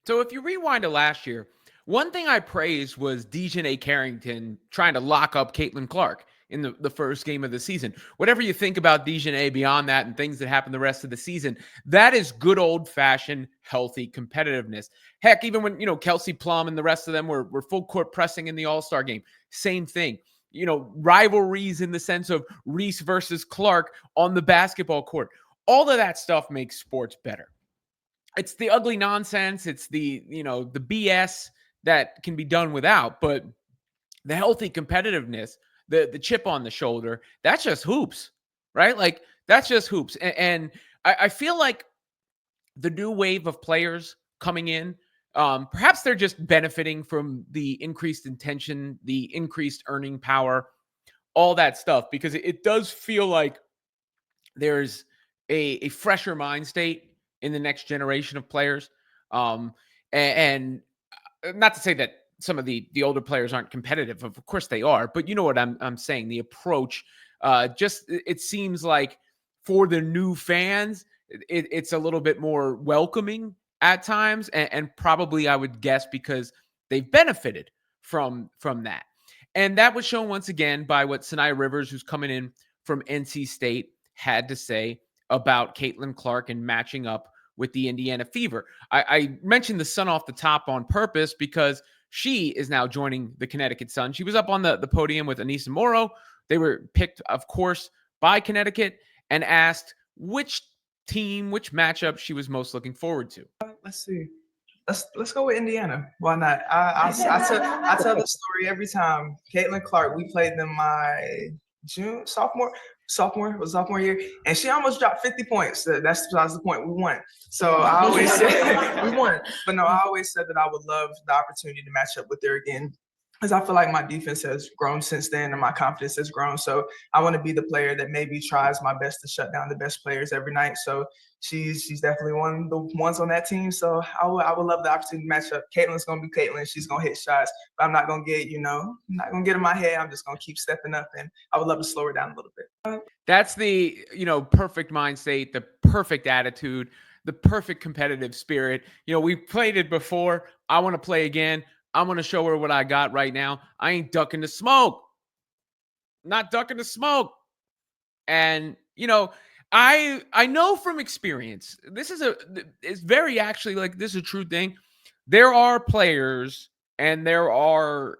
So if you rewind to last year, one thing I praised was Dejanay Carrington trying to lock up Caitlin Clark in the first game of the season. Whatever you think about Dejanay beyond that and things that happen the rest of the season, that is good old-fashioned, healthy competitiveness. Heck, even when, Kelsey Plum and the rest of them were full court pressing in the All-Star game, same thing. Rivalries in the sense of Reese versus Clark on the basketball court. All of that stuff makes sports better. It's the ugly nonsense. It's the BS that can be done without, but the healthy competitiveness, the chip on the shoulder, that's just hoops, right? Like that's just hoops. And I feel like the new wave of players coming in, perhaps they're just benefiting from the increased intention, the increased earning power, all that stuff, because it does feel like there's a fresher mind state in the next generation of players. Um, and not to say that some of the older players aren't competitive. Of course they are, but you know what I'm saying. The approach, just it seems like for the new fans, it's a little bit more welcoming at times, and probably I would guess because they've benefited from that. And that was shown once again by what Saniya Rivers, who's coming in from NC State, had to say about Caitlin Clark and matching up with the Indiana Fever. I mentioned the Sun off the top on purpose because she is now joining the Connecticut Sun. She was up on the podium with Anissa Morrow. They were picked, of course, by Connecticut and asked which team, which matchup she was most looking forward to. Let's see. Let's go with Indiana. Why not? I tell the story every time. Caitlin Clark, we played them my June sophomore year, and she almost dropped 50 points. That's besides the point. We won. So I always said we won. But no, I always said that I would love the opportunity to match up with her again. Because I feel like my defense has grown since then and my confidence has grown. So I want to be the player that maybe tries my best to shut down the best players every night. So she's definitely one of the ones on that team. So I would love the opportunity to match up. Caitlin's gonna be Caitlin. She's gonna hit shots, but I'm not gonna I'm not gonna get in my head. I'm just gonna keep stepping up, and I would love to slow her down a little bit. That's the, perfect mind state, the perfect attitude, the perfect competitive spirit. We played it before. I want to play again. I'm going to show her what I got right now. I ain't ducking the smoke. Not ducking the smoke. And, I know from experience, it's very actually like this is a true thing. There are players and there are,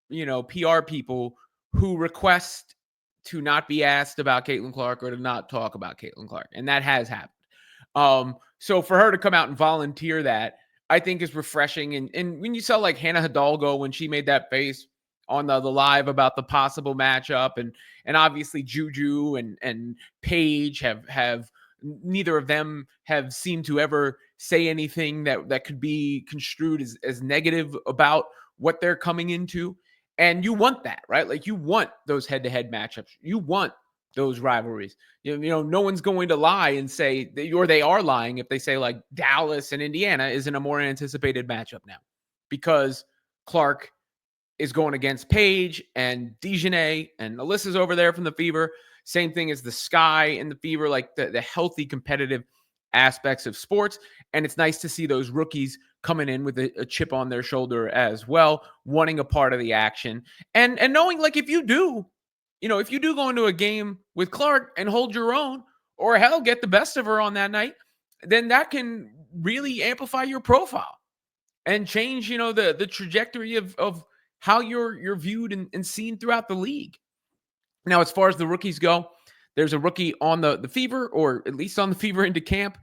PR people who request to not be asked about Caitlin Clark or to not talk about Caitlin Clark. And that has happened. So for her to come out and volunteer that, I think is refreshing. And when you saw like Hannah Hidalgo when she made that face on the live about the possible matchup, and obviously Juju and Paige have neither of them have seemed to ever say anything that could be construed as negative about what they're coming into. And you want that, right? Like you want those head-to-head matchups. You want those rivalries. No one's going to lie and say, or they are lying if they say like Dallas and Indiana isn't a more anticipated matchup now because Clark is going against Paige and Dejanay and Alyssa's over there from the Fever. Same thing as the Sky and the Fever, like the healthy competitive aspects of sports. And it's nice to see those rookies coming in with a chip on their shoulder as well, wanting a part of the action. And knowing like if you do go into a game with Clark and hold your own, or hell, get the best of her on that night, then that can really amplify your profile and change, the trajectory of how you're viewed and seen throughout the league. Now, as far as the rookies go, there's a rookie on the Fever, or at least on the Fever into camp,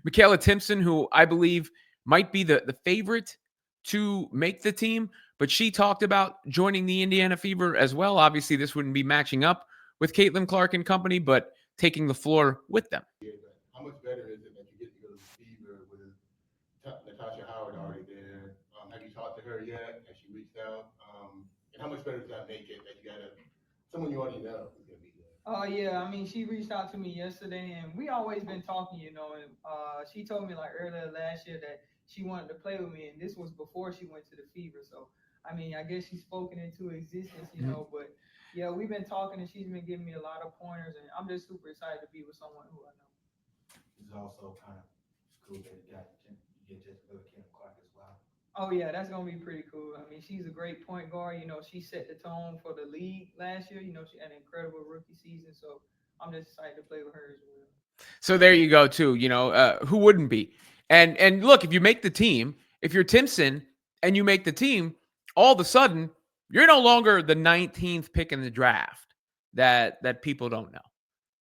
Michaela Timpson, who I believe might be the favorite to make the team, but she talked about joining the Indiana Fever as well. Obviously, this wouldn't be matching up with Caitlin Clark and company, but taking the floor with them. How much better is it that you get to go to the Fever with Natasha Howard already there? Have you talked to her yet? Has she reached out? And how much better does that make it that you got someone you already know is going to be there? Oh yeah, I mean she reached out to me yesterday, and we always been talking, And she told me like earlier last year that she wanted to play with me, and this was before she went to the Fever. So I mean, I guess she's spoken into existence, But yeah, we've been talking, and she's been giving me a lot of pointers, and I'm just super excited to be with someone who I know. It's also kind of cool that you get just to go to Kim Clark Oh yeah, that's gonna be pretty cool. I mean, she's a great point guard. You know, she set the tone for the league last year. You know, she had an incredible rookie season. So I'm just excited to play with her as well. So there you go too. Who wouldn't be? And look, if you make the team, if you're Timpson and you make the team, all of a sudden you're no longer the 19th pick in the draft that people don't know.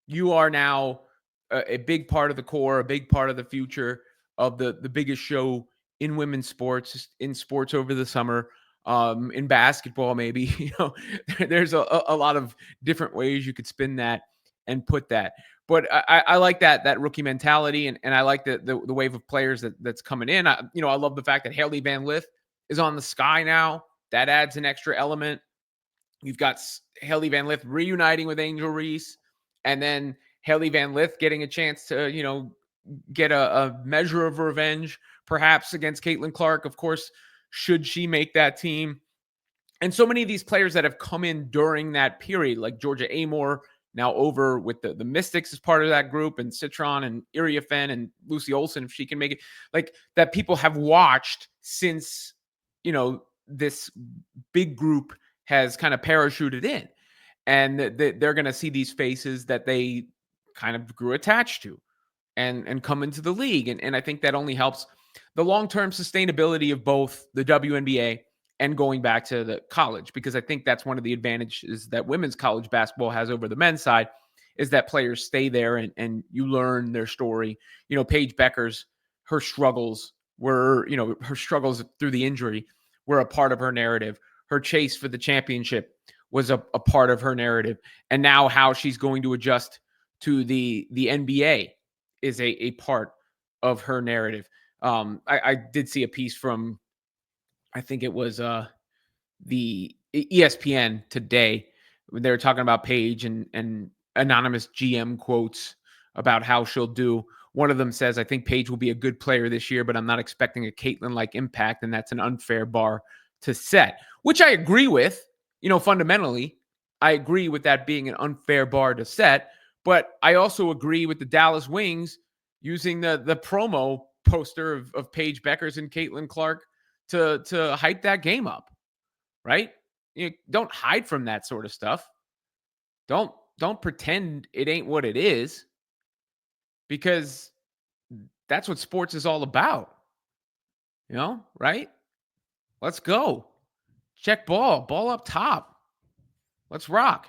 You are now a big part of the core, a big part of the future of the biggest show in women's sports, in sports over the summer, in basketball, maybe. There's a lot of different ways you could spin that and put that. But I like that rookie mentality, and I like the wave of players that's coming in. I love the fact that Haley Van Lith is on the Sky now. That adds an extra element. You've got Haley Van Lith reuniting with Angel Reese, and then Haley Van Lith getting a chance to, get a measure of revenge, perhaps against Caitlin Clark, of course, should she make that team. And so many of these players that have come in during that period, like Georgia Amore, now over with the Mystics as part of that group, and Citron and Iriafen and Lucy Olson, if she can make it, like that people have watched since, this big group has kind of parachuted in. And they're going to see these faces that they kind of grew attached to and come into the league. And I think that only helps the long-term sustainability of both the WNBA and going back to the college, because I think that's one of the advantages that women's college basketball has over the men's side, is that players stay there and you learn their story. Paige Beckers, her struggles through the injury were a part of her narrative. Her chase for the championship was a part of her narrative. And now how she's going to adjust to the NBA is a part of her narrative. I did see a piece from, I think it was the ESPN today. They were talking about Paige and anonymous GM quotes about how she'll do. One of them says, I think Paige will be a good player this year, but I'm not expecting a Caitlin-like impact, and that's an unfair bar to set, which I agree with. Fundamentally, I agree with that being an unfair bar to set, but I also agree with the Dallas Wings using the promo poster of Paige Beckers and Caitlin Clark to hype that game up, right? Don't hide from that sort of stuff. Don't pretend it ain't what it is, because that's what sports is all about. Right? Let's go. Check ball up top. Let's rock.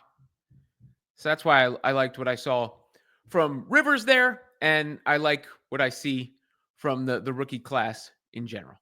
So that's why I liked what I saw from Rivers there, and I like what I see from the rookie class in general.